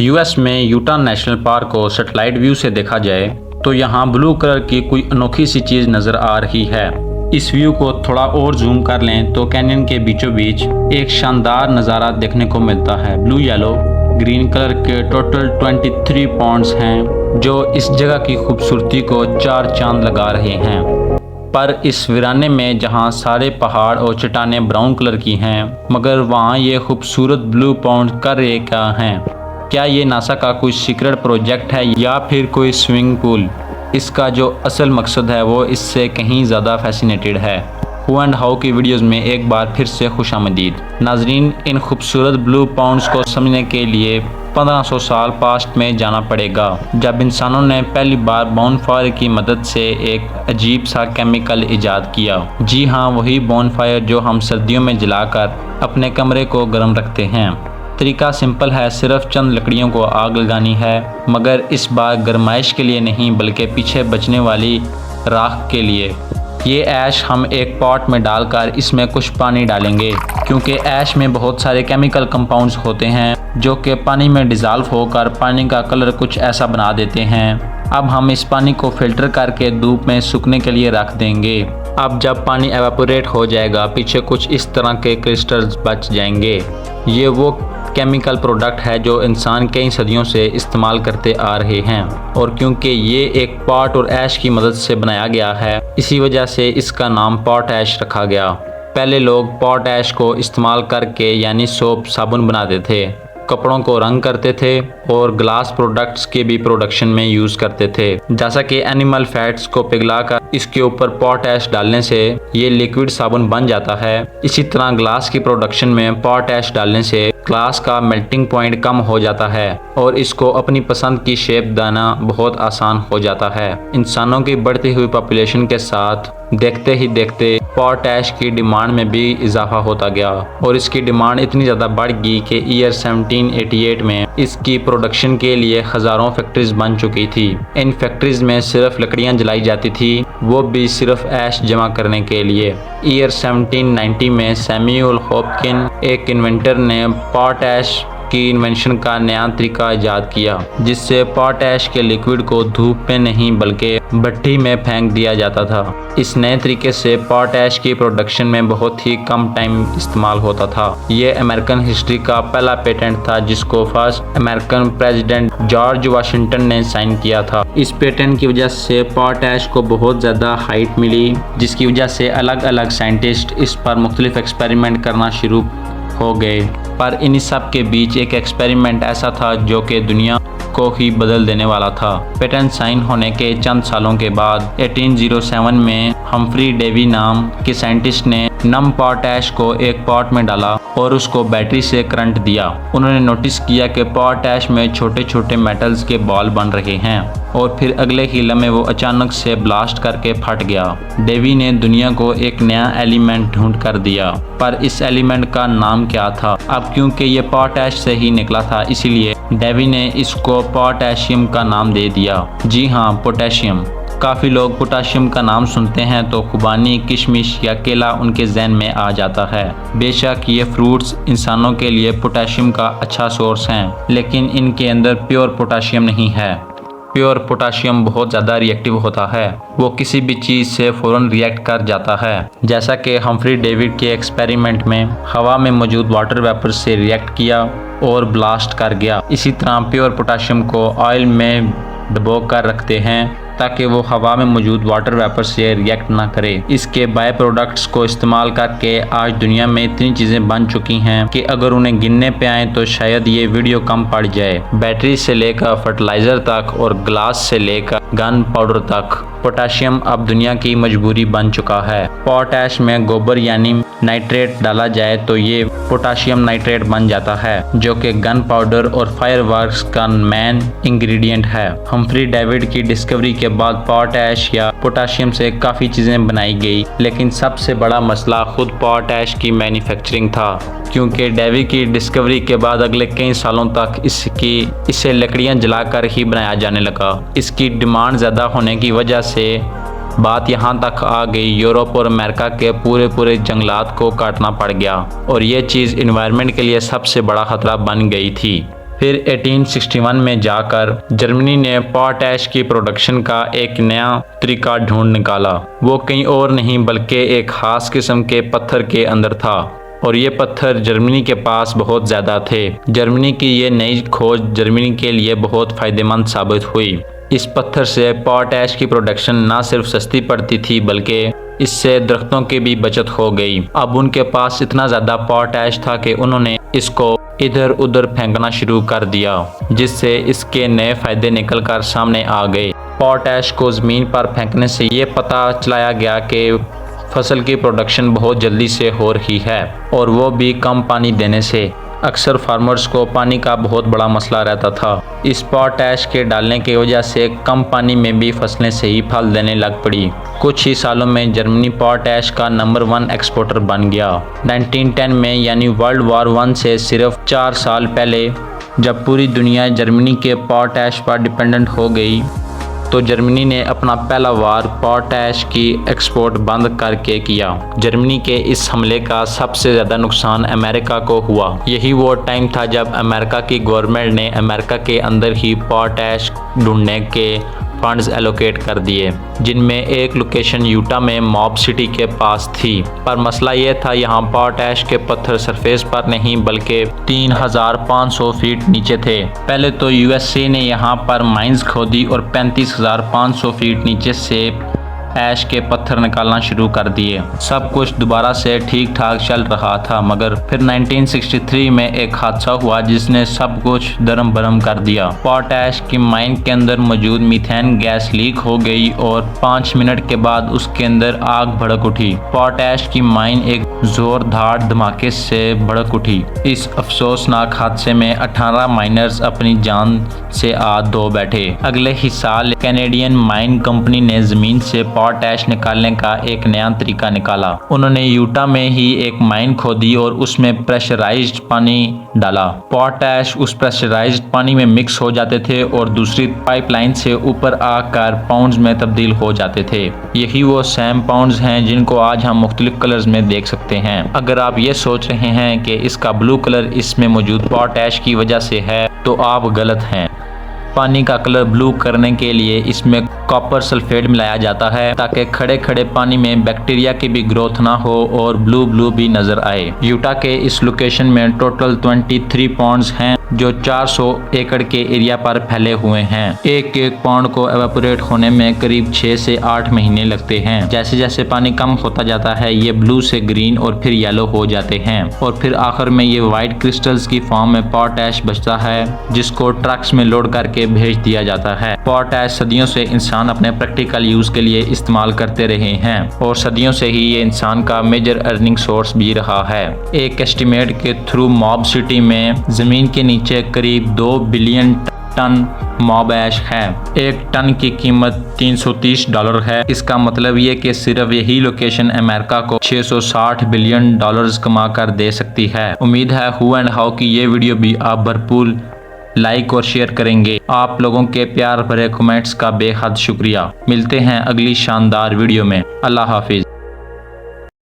US में Utah national park को satellite view से देखा जाए तो यहाँ ब्लू कलर की कोई अनोखी सी चीज़ नज़र आ रही है। इस व्यू को थोड़ा और जूम कर लें तो कैनियन के बीचों बीच एक शानदार नज़ारा देखने को मिलता है। ब्लू येलो ग्रीन कलर के टोटल 23 पॉन्ड्स हैं जो इस जगह की खूबसूरती को चार चांद लगा रहे हैं। पर इस वीराने में जहां सारे पहाड़ और चट्टानें ब्राउन कलर की हैं, मगर वहां ये खूबसूरत ब्लू पॉन्ड कर रहे क्या हैं? क्या ये नासा का कोई सीक्रेट प्रोजेक्ट है या फिर कोई स्विमिंग पूल? इसका जो असल मकसद है वो इससे कहीं ज़्यादा फैसिनेटेड है। हु एंड हाउ की वीडियोस में एक बार फिर से खुशामदीद नाजरीन। इन खूबसूरत ब्लू पॉन्ड्स को समझने के लिए 1500 साल पास्ट में जाना पड़ेगा, जब इंसानों ने पहली बार बोनफायर की मदद से एक अजीब सा केमिकल इजाद किया। जी हाँ, वही बोनफायर जो हम सर्दियों में जलाकर अपने कमरे को गर्म रखते हैं। तरीका सिंपल है, सिर्फ चंद लकड़ियों को आग लगानी है, मगर इस बार गर्माइश के लिए नहीं बल्कि पीछे बचने वाली राख के लिए। ये ऐश हम एक पॉट में डालकर इसमें कुछ पानी डालेंगे, क्योंकि ऐश में बहुत सारे केमिकल कंपाउंड्स होते हैं जो कि पानी में डिज़ोल्व होकर पानी का कलर कुछ ऐसा बना देते हैं। अब हम इस पानी को फिल्टर करके धूप में सूखने के लिए रख देंगे। अब जब पानी एवापोरेट हो जाएगा, पीछे कुछ इस तरह के क्रिस्टल्स बच जाएंगे। ये वो केमिकल प्रोडक्ट है जो इंसान कई सदियों से इस्तेमाल करते आ रहे हैं, और क्योंकि ये एक पॉट और ऐश की मदद से बनाया गया है, इसी वजह से इसका नाम पॉट ऐश रखा गया। पहले लोग पॉट ऐश को इस्तेमाल करके यानी सोप साबुन बनाते थे, कपड़ों को रंग करते थे और ग्लास प्रोडक्ट्स के भी प्रोडक्शन में यूज़ करते थे। जैसा कि एनिमल फैट्स को पिघलाकर इसके ऊपर पॉट ऐश डालने से ये लिक्विड साबुन बन जाता है, इसी तरह ग्लास की प्रोडक्शन में पॉट ऐश डालने से ग्लास का मेल्टिंग पॉइंट कम हो जाता है और इसको अपनी पसंद की शेप देना बहुत आसान हो जाता है। इंसानों की बढ़ती हुई पॉपुलेशन के साथ देखते ही देखते पॉट ऐश की डिमांड में भी इजाफा होता गया और इसकी डिमांड इतनी ज़्यादा बढ़ गई कि ईयर 1788 में इसकी प्रोडक्शन के लिए हज़ारों फैक्ट्रीज बन चुकी थी। इन फैक्ट्रीज में सिर्फ लकड़ियां जलाई जाती थी, वो भी सिर्फ ऐश जमा करने के लिए। ईयर 1790 में सैमुअल हॉपकिन एक इन्वेंटर ने पॉट ऐश की इन्वेंशन का नया तरीका इजाद किया, जिससे पॉट ऐश के लिक्विड को धूप में नहीं बल्कि भट्टी में फेंक दिया जाता था। इस नए तरीके से पॉट ऐश की प्रोडक्शन में बहुत ही कम टाइम इस्तेमाल होता था। ये अमेरिकन हिस्ट्री का पहला पेटेंट था जिसको first American president George Washington ने साइन किया था। इस पेटेंट की वजह से पॉट ऐश को बहुत ज़्यादा हाइट मिली, जिसकी वजह से अलग अलग साइंटिस्ट इस पर मुख्तलिफ एक्सपेरिमेंट करना शुरू हो गए। पर इन सब के बीच एक एक्सपेरिमेंट ऐसा था जो कि दुनिया को ही बदल देने वाला था। पेटेंट साइन होने के चंद सालों के बाद 1807 में हम्फ्री डेवी नाम के साइंटिस्ट ने नम पॉट ऐश को एक पॉट में डाला और उसको बैटरी से करंट दिया। उन्होंने नोटिस किया कि पॉट ऐश में छोटे छोटे मेटल्स के बॉल बन रहे हैं और फिर अगले ही लम्हे वो अचानक से ब्लास्ट करके फट गया। डेवी ने दुनिया को एक नया एलिमेंट ढूंढ कर दिया, पर इस एलिमेंट का नाम क्या था? अब क्योंकि ये पॉट ऐश से ही निकला था, इसीलिए डेवी ने इसको पोटेशियम का नाम दे दिया। जी हाँ, पोटेशियम। काफ़ी लोग पोटेशियम का नाम सुनते हैं तो खुबानी, किशमिश या केला उनके जहन में आ जाता है। बेशक ये फ्रूट्स इंसानों के लिए पोटेशियम का अच्छा सोर्स हैं, लेकिन इनके अंदर प्योर पोटेशियम नहीं है। प्योर पोटेशियम बहुत ज़्यादा रिएक्टिव होता है, वो किसी भी चीज़ से फ़ौरन रिएक्ट कर जाता है। जैसा कि हम्फ्री डेविड के एक्सपेरिमेंट में हवा में मौजूद वाटर वेपर से रिएक्ट किया और ब्लास्ट कर गया। इसी तरह प्योर पोटेशियम को ऑयल में डुबो कर रखते हैं ताकि वो हवा में मौजूद वाटर वेपर से रिएक्ट ना करे। इसके बाय प्रोडक्ट्स को इस्तेमाल करके आज दुनिया में इतनी चीज़ें बन चुकी हैं कि अगर उन्हें गिनने पे आए तो शायद ये वीडियो कम पड़ जाए। बैटरी से लेकर फर्टिलाइज़र तक और ग्लास से लेकर गन पाउडर तक पोटेशियम अब दुनिया की मजबूरी बन चुका है। पॉट ऐश में गोबर यानी नाइट्रेट डाला जाए तो ये पोटेशियम नाइट्रेट बन जाता है, जो कि गन पाउडर और फायरवर्क्स का मेन इंग्रेडिएंट है। हम्फ्री डेविड की डिस्कवरी के बाद पॉट ऐश या पोटेशियम से काफ़ी चीज़ें बनाई गई, लेकिन सबसे बड़ा मसला खुद पॉट ऐश की मैन्युफैक्चरिंग था, क्योंकि डेवी की डिस्कवरी के बाद अगले कई सालों तक इसे लकड़ियां जलाकर ही बनाया जाने लगा। इसकी डिमांड ज़्यादा होने की वजह से बात यहाँ तक आ गई, यूरोप और अमेरिका के पूरे जंगलात को काटना पड़ गया और ये चीज़ इन्वायरमेंट के लिए सबसे बड़ा खतरा बन गई थी। फिर 1861 में जाकर जर्मनी ने पोटैश की प्रोडक्शन का एक नया तरीका ढूंढ निकाला। वो कहीं और नहीं बल्कि एक खास किस्म के पत्थर के अंदर था और ये पत्थर जर्मनी के पास बहुत ज़्यादा थे। जर्मनी की ये नई खोज जर्मनी के लिए बहुत फ़ायदेमंद साबित हुई। इस पत्थर से पोटैश की प्रोडक्शन ना सिर्फ सस्ती पड़ती थी बल्कि इससे दरख्तों की भी बचत हो गई। अब उनके पास इतना ज़्यादा पोटैश था कि उन्होंने इसको इधर उधर फेंकना शुरू कर दिया, जिससे इसके नए फ़ायदे निकल कर सामने आ गए। पोटैश को ज़मीन पर फेंकने से ये पता चलाया गया कि फसल की प्रोडक्शन बहुत जल्दी से हो रही है और वो भी कम पानी देने से। अक्सर फार्मर्स को पानी का बहुत बड़ा मसला रहता था। इस पोटैश के डालने की वजह से कम पानी में भी फसलें सही फल देने लग पड़ी। कुछ ही सालों में जर्मनी पोटैश का नंबर 1 एक्सपोर्टर बन गया। 1910 में यानी वर्ल्ड वॉर 1 से सिर्फ 4 साल पहले जब पूरी दुनिया जर्मनी के पोटैश पर डिपेंडेंट हो गई तो जर्मनी ने अपना पहला वार पोटैश की एक्सपोर्ट बंद करके किया। जर्मनी के इस हमले का सबसे ज़्यादा नुकसान अमेरिका को हुआ। यही वो टाइम था जब अमेरिका की गवर्नमेंट ने अमेरिका के अंदर ही पोटैश ढूंढने के फंड्स एलोकेट कर दिए, जिनमें एक लोकेशन यूटा में मॉब सिटी के पास थी। पर मसला ये था, यहाँ पोटैश के पत्थर सरफेस पर नहीं बल्कि 3500 फीट नीचे थे। पहले तो यूएसए ने यहाँ पर माइंस खोदी और 35,500 फीट नीचे से ऐश के पत्थर निकालना शुरू कर दिए। सब कुछ दोबारा से ठीक ठाक चल रहा था, मगर फिर 1963 में एक हादसा हुआ जिसने सब कुछ दरम बरम कर दिया। पोटैश की माइन के अंदर मौजूद मीथेन गैस लीक हो गई और 5 मिनट के बाद उसके अंदर आग भड़क उठी। पोटैश की माइन एक जोरदार धमाके से भड़क उठी। इस अफसोसनाक हादसे में 18 माइनर्स अपनी जान से हाथ धो बैठे। अगले ही साल कैनेडियन माइन कंपनी ने जमीन से पोटैश निकालने का एक नया तरीका निकाला। उन्होंने यूटा में ही एक माइन खोदी और उसमें प्रेशराइज्ड पानी डाला। पोटैश उस प्रेशराइज्ड पानी में मिक्स हो जाते थे और दूसरी पाइपलाइन से ऊपर आकर पाउंड्स में तब्दील हो जाते थे। यही वो सेम पाउंड्स हैं जिनको आज हम मुख्तलिफ कलर्स में देख सकते हैं। अगर आप ये सोच रहे हैं कि इसका ब्लू कलर इसमें मौजूद पोटैश की वजह से है तो आप गलत हैं। पानी का कलर ब्लू करने के लिए इसमें कॉपर सल्फेट मिलाया जाता है ताकि खड़े खड़े पानी में बैक्टीरिया की भी ग्रोथ ना हो और ब्लू ब्लू भी नजर आए। यूटा के इस लोकेशन में टोटल 23 पॉन्ड्स हैं जो 400 एकड़ के एरिया पर फैले हुए हैं। एक एक पॉन्ड को एवेपोरेट होने में करीब 6 से 8 महीने लगते हैं। जैसे जैसे पानी कम होता जाता है ये ब्लू से ग्रीन और फिर येलो हो जाते हैं और फिर आखिर में ये वाइट क्रिस्टल्स की फॉर्म में पोटैश बचता है जिसको ट्रक्स में लोड करके भेज दिया जाता है। पोटैश सदियों से इंसान अपने प्रैक्टिकल यूज के लिए इस्तेमाल करते रहे हैं और सदियों से ही ये इंसान का मेजर अर्निंग सोर्स भी रहा है। एक एस्टिमेट के थ्रू मॉब सिटी में जमीन के नीचे करीब 2 बिलियन टन मॉब ऐश है। एक टन की कीमत $330 है। इसका मतलब ये कि सिर्फ यही लोकेशन अमेरिका को $660 बिलियन कमा कर दे सकती है। उम्मीद है हु एंड हाउ की ये वीडियो भी आप भरपूर लाइक और शेयर करेंगे। आप लोगों के प्यार भरे कमेंट्स का बेहद शुक्रिया। मिलते हैं अगली शानदार वीडियो में। अल्लाह हाफिज।